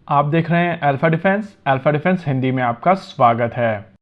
आप देख रहे हैं अल्फा डिफेंस हिंदी में आपका स्वागत है।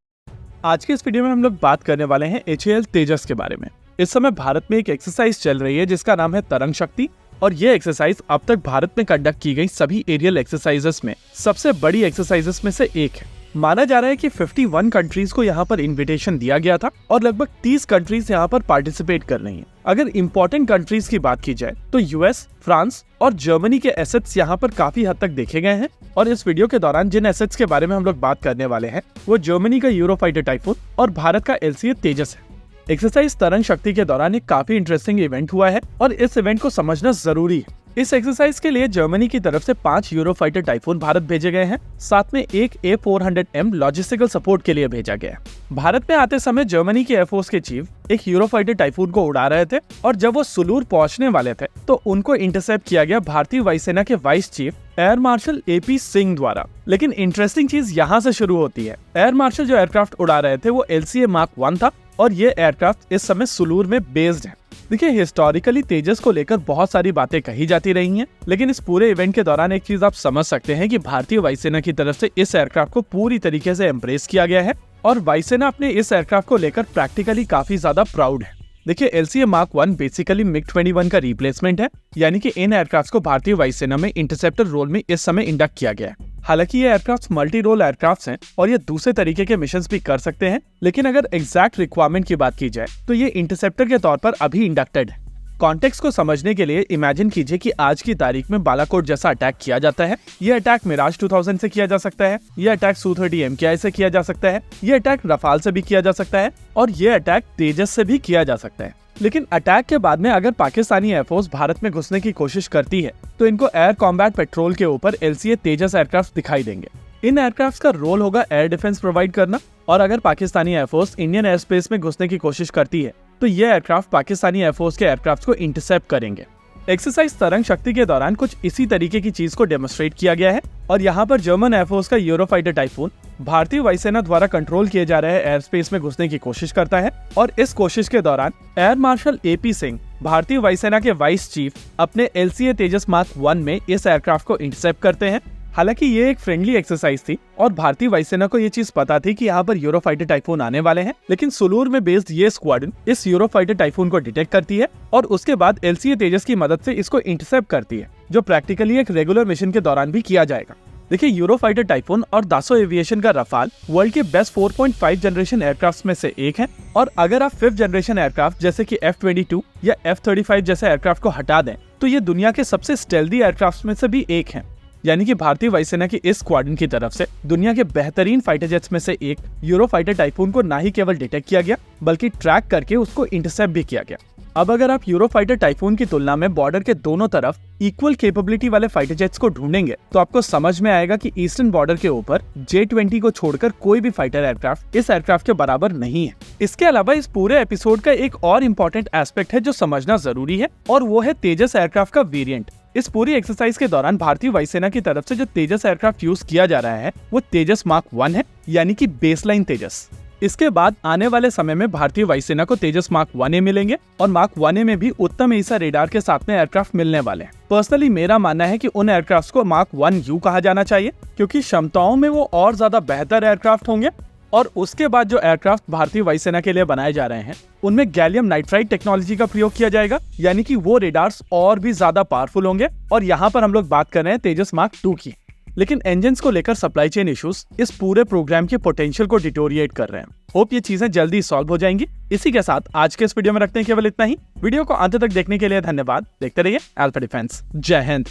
आज के इस वीडियो में हम लोग बात करने वाले हैं HAL तेजस के बारे में। इस समय भारत में एक एक्सरसाइज चल रही है जिसका नाम है तरंग शक्ति, और ये एक्सरसाइज अब तक भारत में कंडक्ट की गई सभी एरियल एक्सरसाइजेस में सबसे बड़ी एक्सरसाइजेस में से एक है। माना जा रहा है कि 51 कंट्रीज को यहाँ पर इन्विटेशन दिया गया था और लगभग 30 कंट्रीज यहाँ पर पार्टिसिपेट कर रही हैं। अगर इम्पोर्टेंट कंट्रीज की बात की जाए तो यूएस, फ्रांस और जर्मनी के एसेट्स यहाँ पर काफी हद तक देखे गए हैं। और इस वीडियो के दौरान जिन एसेट्स के बारे में हम लोग बात करने वाले हैं वो जर्मनी का यूरोफाइटर टाइफून और भारत का LCA तेजस है। एक्सरसाइज तरंग शक्ति के दौरान एक काफी इंटरेस्टिंग इवेंट हुआ है और इस इवेंट को समझना जरूरी है। इस एक्सरसाइज के लिए जर्मनी की तरफ से 5 यूरोफाइटर टाइफून भारत भेजे गए हैं, साथ में एक A400M लॉजिस्टिकल सपोर्ट के लिए भेजा गया है। भारत में आते समय जर्मनी के एयरफोर्स के चीफ एक यूरोफाइटर टाइफून को उड़ा रहे थे और जब वो सुलूर पहुंचने वाले थे तो उनको इंटरसेप्ट किया गया भारतीय वायुसेना के vice chief air marshal AP Singh द्वारा। लेकिन इंटरेस्टिंग चीज यहाँ से शुरू होती है। एयर मार्शल जो एयरक्राफ्ट उड़ा रहे थे वो LCA Mark 1 था और ये एयरक्राफ्ट इस समय सुलूर में बेस्ड है। देखिए, हिस्टोरिकली तेजस को लेकर बहुत सारी बातें कही जाती रही हैं, लेकिन इस पूरे इवेंट के दौरान एक चीज आप समझ सकते हैं कि भारतीय वायुसेना की तरफ से इस एयरक्राफ्ट को पूरी तरीके से एम्ब्रेस किया गया है और वायुसेना अपने इस एयरक्राफ्ट को लेकर प्रैक्टिकली काफी ज्यादा प्राउड है। देखिए, LCA Mark 1 बेसिकली MiG-21 का रिप्लेसमेंट है, यानी कि इन एयरक्राफ्ट को भारतीय वायुसेना में इंटरसेप्टर रोल में इस समय इंडक्ट किया गया है। हालांकि ये एयरक्राफ्ट मल्टी रोल एयरक्राफ्ट हैं और ये दूसरे तरीके के मिशंस भी कर सकते हैं, लेकिन अगर एग्जैक्ट रिक्वायरमेंट की बात की जाए तो ये इंटरसेप्टर के तौर पर अभी इंडक्टेड है। कॉन्टेक्स्ट को समझने के लिए इमेजिन कीजिए कि आज की तारीख में बालाकोट जैसा अटैक किया जाता है। ये अटैक मिराज 2000 से किया जा सकता है, ये अटैक Su-30 MKI से किया जा सकता है, ये अटैक रफाल से भी किया जा सकता है और ये अटैक तेजस से भी किया जा सकता है। लेकिन अटैक के बाद में अगर पाकिस्तानी एयरफोर्स भारत में घुसने की कोशिश करती है तो इनको एयर कॉम्बैट पेट्रोल के ऊपर LCA तेजस एयरक्राफ्ट दिखाई देंगे। इन एयरक्राफ्ट का रोल होगा एयर डिफेंस प्रोवाइड करना, और अगर Pakistani air force Indian air space में घुसने की कोशिश करती है तो ये एयरक्राफ्ट पाकिस्तानी एयरफोर्स के एयरक्राफ्ट को इंटरसेप्ट करेंगे। एक्सरसाइज तरंग शक्ति के दौरान कुछ इसी तरीके की चीज को डेमोन्स्ट्रेट किया गया है और यहाँ पर जर्मन एयरफोर्स का यूरोफाइटर टाइफून भारतीय वायुसेना द्वारा कंट्रोल किए जा रहे एयर स्पेस में घुसने की कोशिश करता है और इस कोशिश के दौरान एयर मार्शल AP सिंह भारतीय वायुसेना के वाइस चीफ अपने LCA तेजस Mark 1 में इस एयरक्राफ्ट को इंटरसेप्ट करते हैं। हालांकि ये एक फ्रेंडली एक्सरसाइज थी और भारतीय वायुसेना को ये चीज पता थी कि यहाँ पर यूरोफाइटर टाइफून आने वाले हैं, लेकिन सुलूर में बेस्ड ये स्क्वाड्रन इस यूरोफाइटर टाइफून को डिटेक्ट करती है और उसके बाद LCA तेजस की मदद से इसको इंटरसेप्ट करती है, जो प्रैक्टिकली एक रेगुलर मिशन के दौरान भी किया जाएगा। देखिए, यूरोफाइटर टाइफून और दासो एविएशन का रफाल वर्ल्ड के बेस्ट 4.5 जनरेशन एयरक्राफ्ट में से एक है और अगर आप 5th जनरेशन एयरक्राफ्ट जैसे कि F-22 या F-35 जैसे एयरक्राफ्ट को हटा दें तो ये दुनिया के सबसे स्टेल्दी एयरक्राफ्ट में से भी एक है। यानी कि भारतीय वायुसेना की इस स्क्वाड्रन की तरफ से दुनिया के बेहतरीन फाइटर जेट्स में से एक यूरोफाइटर टाइफून को ना ही केवल डिटेक्ट किया गया बल्कि ट्रैक करके उसको इंटरसेप्ट भी किया गया। अब अगर आप यूरोफाइटर टाइफून की तुलना में बॉर्डर के दोनों तरफ इक्वल कैपेबिलिटी वाले फाइटर जेट्स को ढूंढेंगे तो आपको समझ में आएगा कि ईस्टर्न बॉर्डर के ऊपर J-20 को छोड़कर कोई भी फाइटर एयरक्राफ्ट इस एयरक्राफ्ट के बराबर नहीं है। इसके अलावा इस पूरे एपिसोड का एक और इम्पोर्टेंट एस्पेक्ट है जो समझना जरूरी है और वो है तेजस एयरक्राफ्ट का वेरिएंट। इस पूरी एक्सरसाइज के दौरान भारतीय वायुसेना की तरफ से जो तेजस एयरक्राफ्ट यूज किया जा रहा है वो तेजस Mark 1 है, यानी कि बेसलाइन तेजस। इसके बाद आने वाले समय में भारतीय वायुसेना को तेजस Mark 1A मिलेंगे और Mark 1A में भी उत्तम ईसा रेडार के साथ में एयरक्राफ्ट मिलने वाले हैं। पर्सनली मेरा मानना है कि उन एयरक्राफ्ट को Mark 1U कहा जाना चाहिए क्योंकि क्षमताओं में वो और ज्यादा बेहतर एयरक्राफ्ट होंगे और उसके बाद जो एयरक्राफ्ट भारतीय वायुसेना के लिए बनाए जा रहे हैं उनमें गैलियम नाइट्राइड टेक्नोलॉजी का प्रयोग किया जाएगा, यानी कि वो रेडार्स और भी ज्यादा पावरफुल होंगे। और यहाँ पर हम लोग बात कर रहे हैं तेजस Mark 2 की। लेकिन इंजन्स को लेकर सप्लाई चेन इश्यूज इस पूरे प्रोग्राम के पोटेंशियल को डिटोरिएट कर रहे हैं। होप ये चीजें जल्दी सॉल्व हो जाएंगी। इसी के साथ आज के इस वीडियो में रखते हैं केवल इतना ही। वीडियो को अंत तक देखने के लिए धन्यवाद। देखते रहिए अल्फा डिफेंस। जय हिंद।